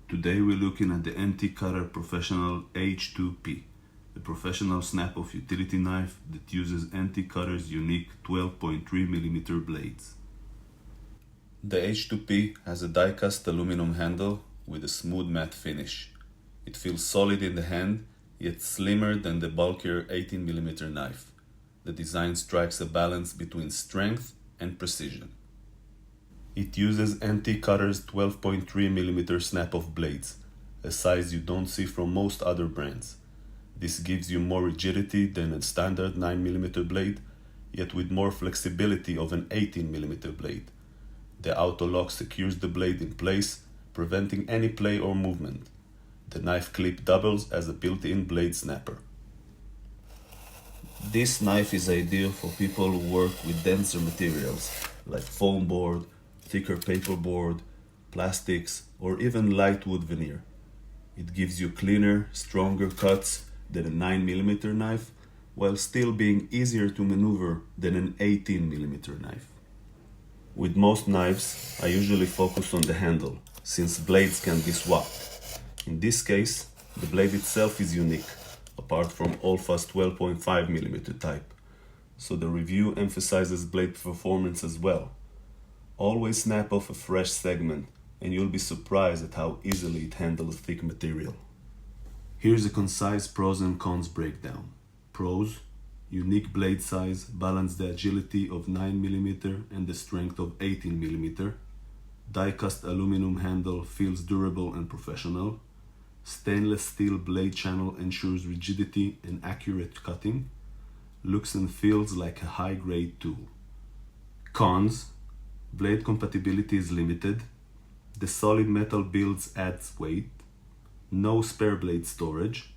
Today we're looking at the anti-cutter professional H-2P, a professional snap-off utility knife that uses anti-cutter's unique 12.3mm blades. The H-2P has a die-cast aluminum handle with a smooth matte finish. It feels solid in the hand, yet slimmer than the bulkier 18mm knife. The design strikes a balance between strength and precision. It uses anti-cutter's 12.3mm snap-off blades, a size you don't see from most other brands. This gives you more rigidity than a standard 9mm blade, yet with more flexibility of an 18mm blade. The auto lock secures the blade in place, preventing any play or movement. The knife clip doubles as a built-in blade snapper. This knife is ideal for people who work with denser materials like foam board, thicker paperboard, plastics, or even light wood veneer. It gives you cleaner, stronger cuts than a 9mm knife, while still being easier to maneuver than an 18mm knife. With most knives, I usually focus on the handle, since blades can be swapped. In this case, the blade itself is unique, apart from Olfa's 12.5mm type, so the review emphasizes blade performance as well. Always snap off a fresh segment, and you'll be surprised at how easily it handles thick material. Here's a concise pros and cons breakdown. Pros: unique blade size, balance the agility of 9mm and the strength of 18mm. Die-cast aluminum handle feels durable and professional. Stainless steel blade channel ensures rigidity and accurate cutting. Looks and feels like a high-grade tool. Cons: blade compatibility is limited. The solid metal builds adds weight. No spare blade storage.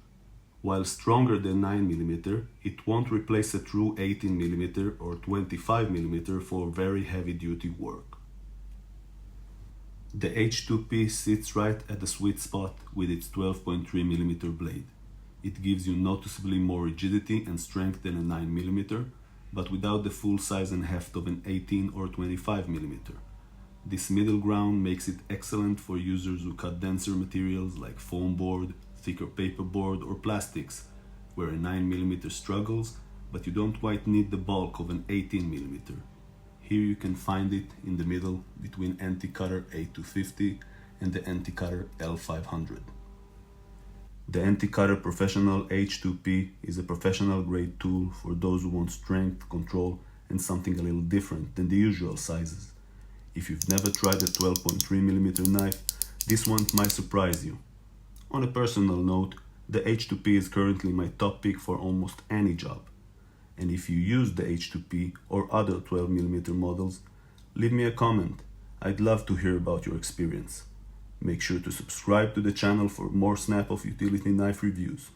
While stronger than 9mm, it won't replace a true 18mm or 25mm for very heavy-duty work. The H-2P sits right at the sweet spot with its 12.3mm blade. It gives you noticeably more rigidity and strength than a 9mm, but without the full size and heft of an 18 or 25mm. This middle ground makes it excellent for users who cut denser materials like foam board, thicker paperboard, or plastics, where a 9mm struggles, but you don't quite need the bulk of an 18mm. Here you can find it in the middle between anti-cutter A250 and the anti-cutter L500. The anti-cutter professional H-2P is a professional grade tool for those who want strength, control, and something a little different than the usual sizes. If you've never tried a 12.3mm knife, this one might surprise you. On a personal note, the H-2P is currently my top pick for almost any job. And if you use the H-2P or other 12mm models, leave me a comment. I'd love to hear about your experience. Make sure to subscribe to the channel for more snap-off utility knife reviews.